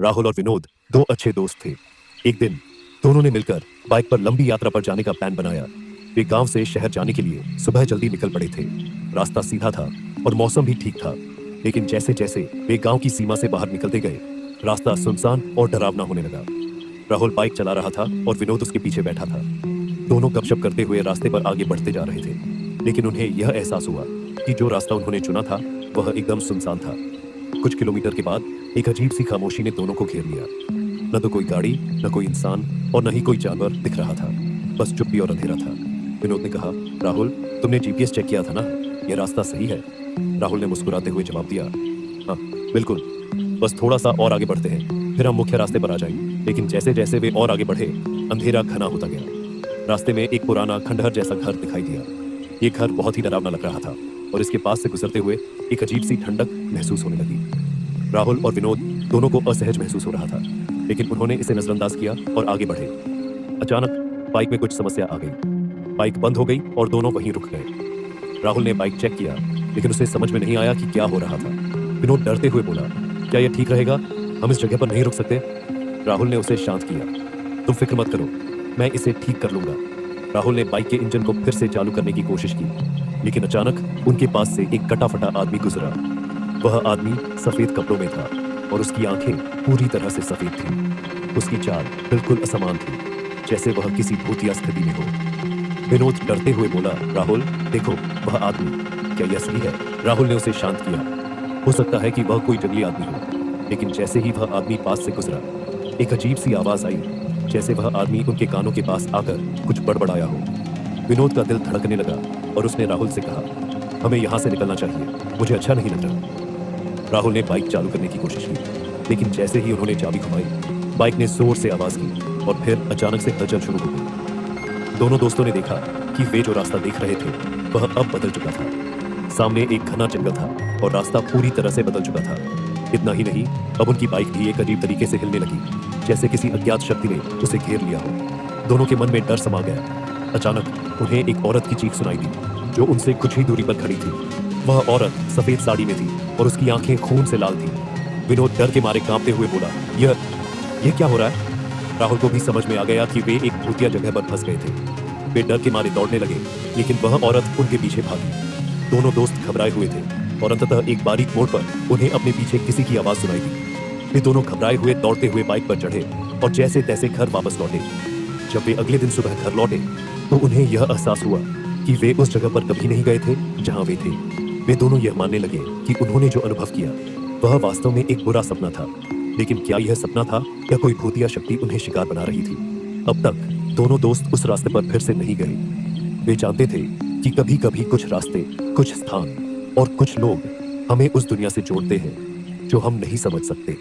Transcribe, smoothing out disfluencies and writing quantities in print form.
राहुल और विनोद दो अच्छे दोस्त थे। एक दिन दोनों ने मिलकर बाइक पर लंबी यात्रा पर जाने का प्लान बनाया। वे गांव से शहर जाने के लिए सुबह जल्दी निकल पड़े थे। रास्ता सीधा था और मौसम भी ठीक था, लेकिन जैसे जैसे वे गांव की सीमा से बाहर निकलते गए, रास्ता सुनसान और डरावना होने लगा। राहुल बाइक चला रहा था और विनोद उसके पीछे बैठा था। दोनों गपशप करते हुए रास्ते पर आगे बढ़ते जा रहे थे, लेकिन उन्हें यह एहसास हुआ कि जो रास्ता उन्होंने चुना था वह एकदम सुनसान था। कुछ किलोमीटर के बाद एक अजीब सी खामोशी ने दोनों को घेर लिया। न तो कोई गाड़ी, न कोई इंसान और न ही कोई जानवर दिख रहा था। बस चुप्पी और अंधेरा था। विनोद ने कहा, राहुल, तुमने जीपीएस चेक किया था ना? यह रास्ता सही है? राहुल ने मुस्कुराते हुए जवाब दिया, हाँ बिल्कुल, बस थोड़ा सा और आगे बढ़ते हैं, फिर हम मुख्य रास्ते पर आ जाएंगे। लेकिन जैसे जैसे वे और आगे बढ़े, अंधेरा घना होता गया। रास्ते में एक पुराना खंडहर जैसा घर दिखाई दिया। ये घर बहुत ही डरावना लग रहा था और इसके पास से गुजरते हुए एक अजीब सी ठंडक महसूस होने लगी। राहुल और विनोद दोनों को असहज महसूस हो रहा था, लेकिन उन्होंने इसे नजरअंदाज किया और आगे बढ़े। अचानक बाइक में कुछ समस्या आ गई। बाइक बंद हो गई और दोनों वहीं रुक गए। राहुल ने बाइक चेक किया, लेकिन उसे समझ में नहीं आया कि क्या हो रहा था। विनोद डरते हुए बोला, क्या यह ठीक रहेगा? हम इस जगह पर नहीं रुक सकते? राहुल ने उसे शांत किया, तुम फिक्र मत करो, मैं इसे ठीक कर लूंगा। राहुल ने बाइक के इंजन को फिर से चालू करने की कोशिश की, लेकिन अचानक उनके पास से एक कटा फटा आदमी गुजरा। वह आदमी सफेद कपड़ों में था और उसकी आंखें पूरी तरह से सफेद थीं। उसकी चाल बिल्कुल असमान थी, जैसे वह किसी भूतिया स्थिति में हो। विनोद डरते हुए बोला, राहुल देखो, वह आदमी, क्या यह सही है? राहुल ने उसे शांत किया, हो सकता है कि वह कोई जंगली आदमी हो। लेकिन जैसे ही वह आदमी पास से गुजरा, एक अजीब सी आवाज आई, जैसे वह आदमी उनके कानों के पास आकर कुछ बड़बड़ाया हो। विनोद का दिल धड़कने लगा और उसने राहुल से कहा, हमें यहाँ से निकलना चाहिए, मुझे अच्छा नहीं लग रहा। राहुल ने बाइक चालू करने की कोशिश की, लेकिन जैसे ही उन्होंने चाबी घुमाई, बाइक ने जोर से आवाज की और फिर अचानक से हलचल शुरू हो गई। दोनों दोस्तों ने देखा कि वे जो रास्ता देख रहे थे वह अब बदल चुका था। सामने एक घना जंगल था और रास्ता पूरी तरह से बदल चुका था। इतना ही नहीं, अब उनकी बाइक भी एक अजीब तरीके से हिलने लगी, जैसे किसी अज्ञात शक्ति ने उसे घेर लिया हो। दोनों के मन में डर समा गया। अचानक उन्हें एक औरत की चीख सुनाई दी, जो उनसे कुछ ही दूरी पर खड़ी थी। वह औरत सफेद साड़ी में थी और उसकी आंखें खून से लाल थी। विनोद डर के मारे कांपते हुए बोला, यह क्या हो रहा है? राहुल को भी समझ में आ गया कि वे एक भूतिया जगह पर फंस गए थे। वे डर के मारे दौड़ने लगे, लेकिन वह औरत उनके पीछे भागी। दोनों दोस्त घबराए हुए थे और अंततः एक बारीक मोड़ पर उन्हें अपने पीछे किसी की आवाज सुनाई दी। वे दोनों घबराए हुए दौड़ते हुए बाइक पर चढ़े और जैसे तैसे घर वापस लौटे। जब वे अगले दिन सुबह घर लौटे तो उन्हें यह एहसास हुआ कि वे उस जगह पर कभी नहीं गए थे जहां वे थे। वे दोनों यह मानने लगे कि उन्होंने जो अनुभव किया वह वास्तव में एक बुरा सपना था। लेकिन क्या यह सपना था या कोई भूतिया शक्ति उन्हें शिकार बना रही थी? अब तक दोनों दोस्त उस रास्ते पर फिर से नहीं गए। वे जानते थे कि कभी कभी कुछ रास्ते, कुछ स्थान और कुछ लोग हमें उस दुनिया से जोड़ते हैं जो हम नहीं समझ सकते।